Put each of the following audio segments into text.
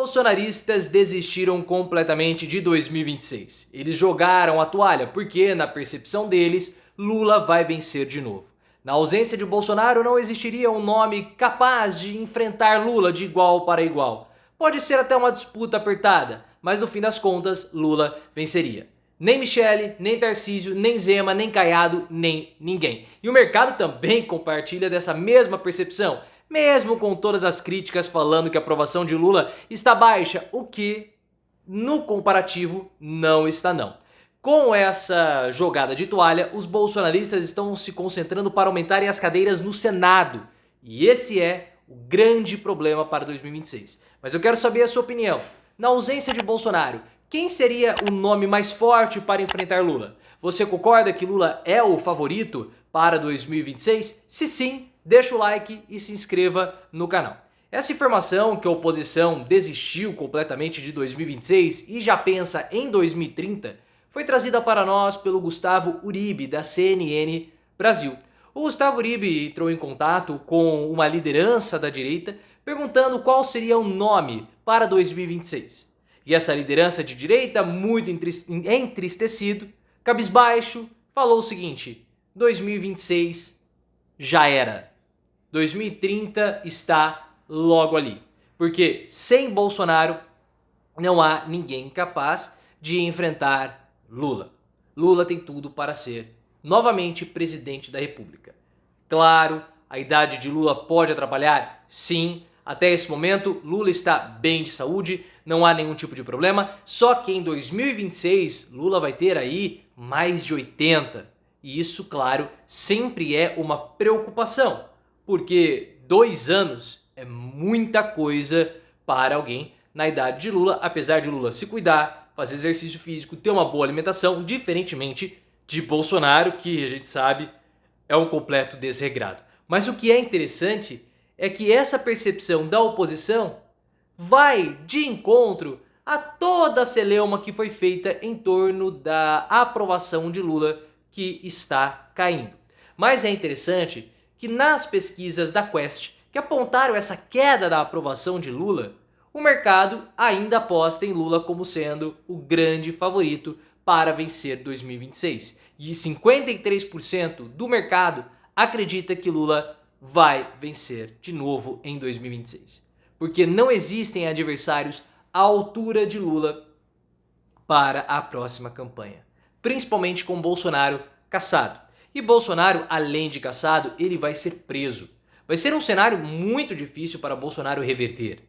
bolsonaristas desistiram completamente de 2026. Eles jogaram a toalha porque, na percepção deles, Lula vai vencer de novo. Na ausência de Bolsonaro, não existiria um nome capaz de enfrentar Lula de igual para igual. Pode ser até uma disputa apertada, mas no fim das contas, Lula venceria. Nem Michele, nem Tarcísio, nem Zema, nem Caiado, nem ninguém. E o mercado também compartilha dessa mesma percepção, mesmo com todas as críticas falando que a aprovação de Lula está baixa, o que, no comparativo, não está não. Com essa jogada de toalha, os bolsonaristas estão se concentrando para aumentarem as cadeiras no Senado. E esse é o grande problema para 2026. Mas eu quero saber a sua opinião. Na ausência de Bolsonaro, quem seria o nome mais forte para enfrentar Lula? Você concorda que Lula é o favorito para 2026? Se sim, deixa o like e se inscreva no canal. Essa informação que a oposição desistiu completamente de 2026 e já pensa em 2030 foi trazida para nós pelo Gustavo Uribe, da CNN Brasil. O Gustavo Uribe entrou em contato com uma liderança da direita perguntando qual seria o nome para 2026. E essa liderança de direita, muito entristecido, cabisbaixo, falou o seguinte: 2026 já era. 2030 está logo ali. Porque sem Bolsonaro não há ninguém capaz de enfrentar Lula. Lula tem tudo para ser novamente presidente da República. Claro, a idade de Lula pode atrapalhar? Sim. Até esse momento, Lula está bem de saúde, não há nenhum tipo de problema, só que em 2026, Lula vai ter aí mais de 80. E isso, claro, sempre é uma preocupação, porque 2 anos é muita coisa para alguém na idade de Lula, apesar de Lula se cuidar, fazer exercício físico, ter uma boa alimentação, diferentemente de Bolsonaro, que a gente sabe é um completo desregrado. Mas o que é interessante é que essa percepção da oposição vai de encontro a toda a celeuma que foi feita em torno da aprovação de Lula que está caindo. Mas é interessante que nas pesquisas da Quest que apontaram essa queda da aprovação de Lula, o mercado ainda aposta em Lula como sendo o grande favorito para vencer 2026. E 53% do mercado acredita que Lula vai vencer de novo em 2026. Porque não existem adversários à altura de Lula para a próxima campanha. Principalmente com Bolsonaro cassado. E Bolsonaro, além de cassado, ele vai ser preso. Vai ser um cenário muito difícil para Bolsonaro reverter.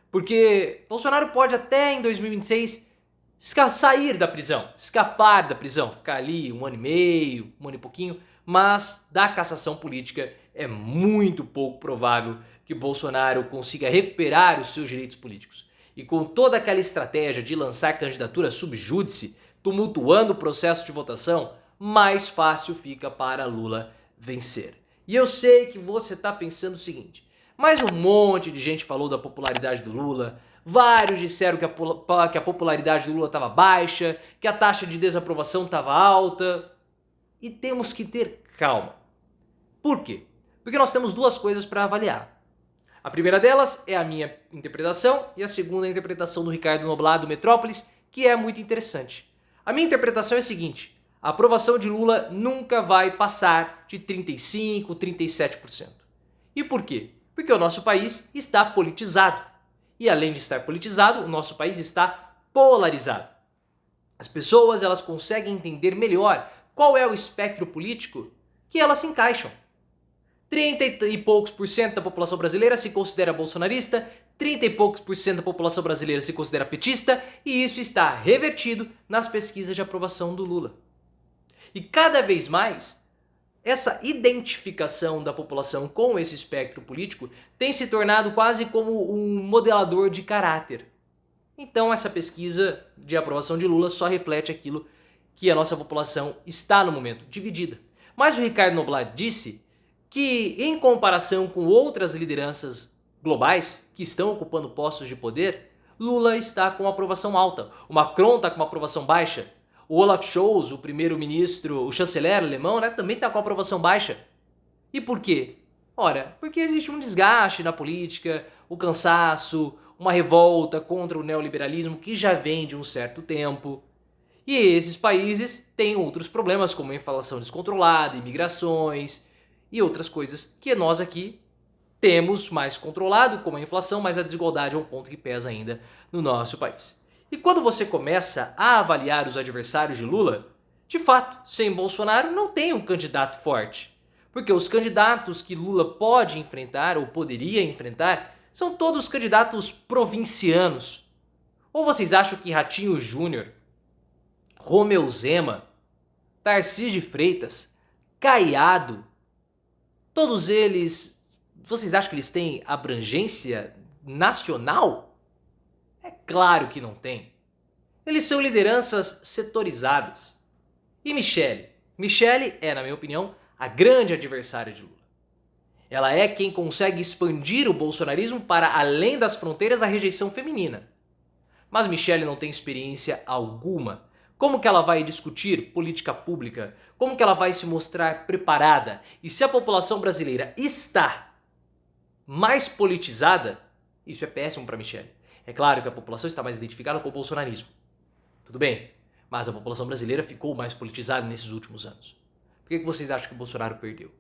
Porque Bolsonaro pode até em 2026 sair da prisão, escapar da prisão, ficar ali 1 ano e meio, 1 ano e pouquinho, mas da cassação política é muito pouco provável que Bolsonaro consiga recuperar os seus direitos políticos. E com toda aquela estratégia de lançar candidatura sub júdice, tumultuando o processo de votação, mais fácil fica para Lula vencer. E eu sei que você está pensando o seguinte: mas um monte de gente falou da popularidade do Lula, vários disseram que a popularidade do Lula estava baixa, que a taxa de desaprovação estava alta. E temos que ter calma. Por quê? Porque nós temos 2 coisas para avaliar. A primeira delas é a minha interpretação e a segunda é a interpretação do Ricardo Noblat, do Metrópolis, que é muito interessante. A minha interpretação é a seguinte: a aprovação de Lula nunca vai passar de 35%, 37%. E por quê? Porque o nosso país está politizado. E além de estar politizado, o nosso país está polarizado. As pessoas elas conseguem entender melhor qual é o espectro político que elas se encaixam. 30 e poucos por cento da população brasileira se considera bolsonarista, 30 e poucos por cento da população brasileira se considera petista, e isso está revertido nas pesquisas de aprovação do Lula. E cada vez mais, essa identificação da população com esse espectro político tem se tornado quase como um modelador de caráter. Então essa pesquisa de aprovação de Lula só reflete aquilo que a nossa população está no momento, dividida. Mas o Ricardo Noblat disse que, em comparação com outras lideranças globais que estão ocupando postos de poder, Lula está com aprovação alta, o Macron está com uma aprovação baixa, o Olaf Scholz, o primeiro-ministro, o chanceler alemão, também está com aprovação baixa. E por quê? Ora, porque existe um desgaste na política, o cansaço, uma revolta contra o neoliberalismo que já vem de um certo tempo. E esses países têm outros problemas, como a inflação descontrolada, imigrações e outras coisas que nós aqui temos mais controlado, como a inflação, mas a desigualdade é um ponto que pesa ainda no nosso país. E quando você começa a avaliar os adversários de Lula, de fato, sem Bolsonaro não tem um candidato forte. Porque os candidatos que Lula pode enfrentar ou poderia enfrentar são todos candidatos provincianos. Ou vocês acham que Ratinho Júnior, Romeu Zema, Tarcísio de Freitas, Caiado, todos eles, vocês acham que eles têm abrangência nacional? É claro que não tem. Eles são lideranças setorizadas. E Michele? Michele é, na minha opinião, a grande adversária de Lula. Ela é quem consegue expandir o bolsonarismo para além das fronteiras da rejeição feminina. Mas Michele não tem experiência alguma. Como que ela vai discutir política pública? Como que ela vai se mostrar preparada? E se a população brasileira está mais politizada, isso é péssimo para Michele. É claro que a população está mais identificada com o bolsonarismo. Tudo bem, mas a população brasileira ficou mais politizada nesses últimos anos. Por que vocês acham que o Bolsonaro perdeu?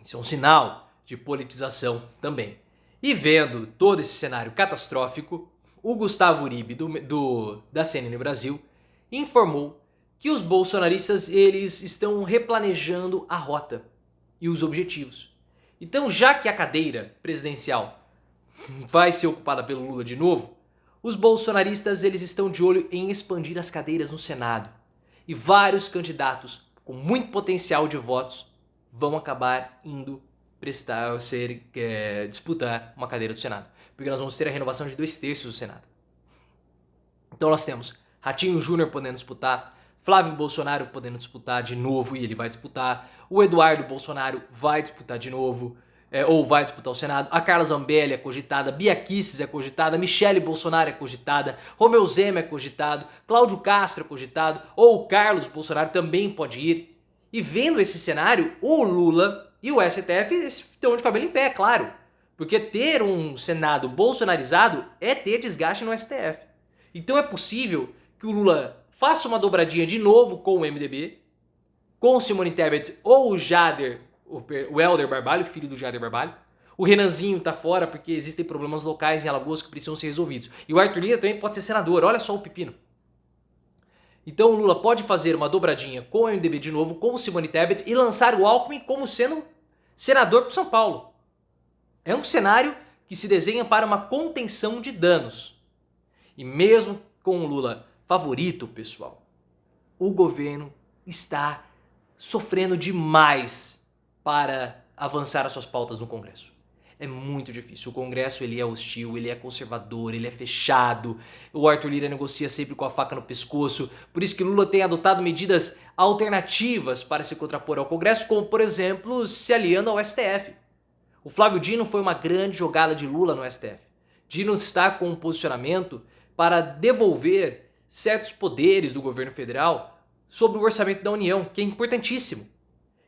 Isso é um sinal de politização também. E vendo todo esse cenário catastrófico, o Gustavo Uribe da CNN Brasil informou que os bolsonaristas eles estão replanejando a rota e os objetivos. Então, já que a cadeira presidencial vai ser ocupada pelo Lula de novo, os bolsonaristas eles estão de olho em expandir as cadeiras no Senado. E vários candidatos com muito potencial de votos vão acabar indo disputar uma cadeira do Senado. Porque nós vamos ter a renovação de 2/3 do Senado. Então nós temos Ratinho Júnior podendo disputar, Flávio Bolsonaro podendo disputar de novo, e ele vai disputar, o Eduardo Bolsonaro vai disputar de novo, ou vai disputar o Senado, a Carla Zambelli é cogitada, Bia Kicis é cogitada, Michele Bolsonaro é cogitada, Romeu Zema é cogitado, Cláudio Castro é cogitado, ou o Carlos Bolsonaro também pode ir. E vendo esse cenário, o Lula e o STF estão de cabelo em pé, claro. Porque ter um Senado bolsonarizado é ter desgaste no STF. Então é possível que o Lula faça uma dobradinha de novo com o MDB, com o Simone Tebet ou o Jader, o Helder Barbalho, filho do Jader Barbalho. O Renanzinho tá fora porque existem problemas locais em Alagoas que precisam ser resolvidos. E o Arthur Lira também pode ser senador, olha só o pepino. Então o Lula pode fazer uma dobradinha com o MDB de novo, com o Simone Tebet e lançar o Alckmin como sendo senador para São Paulo. É um cenário que se desenha para uma contenção de danos. E mesmo com o Lula favorito, pessoal, o governo está sofrendo demais para avançar as suas pautas no Congresso. É muito difícil. O Congresso ele é hostil, ele é conservador, ele é fechado. O Arthur Lira negocia sempre com a faca no pescoço. Por isso que Lula tem adotado medidas alternativas para se contrapor ao Congresso, como, por exemplo, se aliando ao STF. O Flávio Dino foi uma grande jogada de Lula no STF. Dino está com um posicionamento para devolver certos poderes do governo federal sobre o orçamento da União, que é importantíssimo.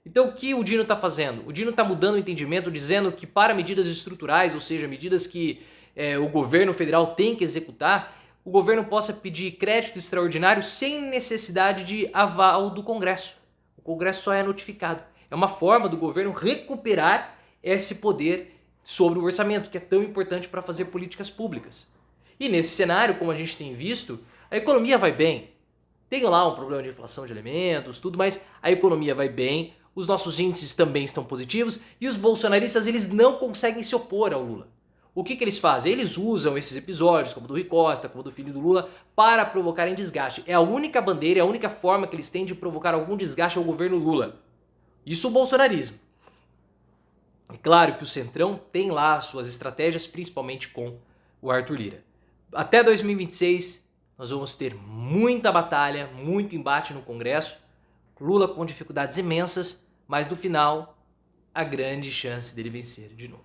Então o que o Dino está fazendo? O Dino está mudando o entendimento, dizendo que para medidas estruturais, ou seja, medidas que o governo federal tem que executar, o governo possa pedir crédito extraordinário sem necessidade de aval do Congresso. O Congresso só é notificado. É uma forma do governo recuperar esse poder sobre o orçamento, que é tão importante para fazer políticas públicas. E nesse cenário, como a gente tem visto, a economia vai bem. Tem lá um problema de inflação de alimentos, tudo, mas a economia vai bem, os nossos índices também estão positivos e os bolsonaristas eles não conseguem se opor ao Lula. O que eles fazem? Eles usam esses episódios, como do Rui Costa, como do filho do Lula, para provocarem desgaste. É a única bandeira, é a única forma que eles têm de provocar algum desgaste ao governo Lula. Isso o bolsonarismo. É claro que o Centrão tem lá suas estratégias, principalmente com o Arthur Lira. Até 2026, nós vamos ter muita batalha, muito embate no Congresso, Lula com dificuldades imensas, mas no final, a grande chance dele vencer de novo.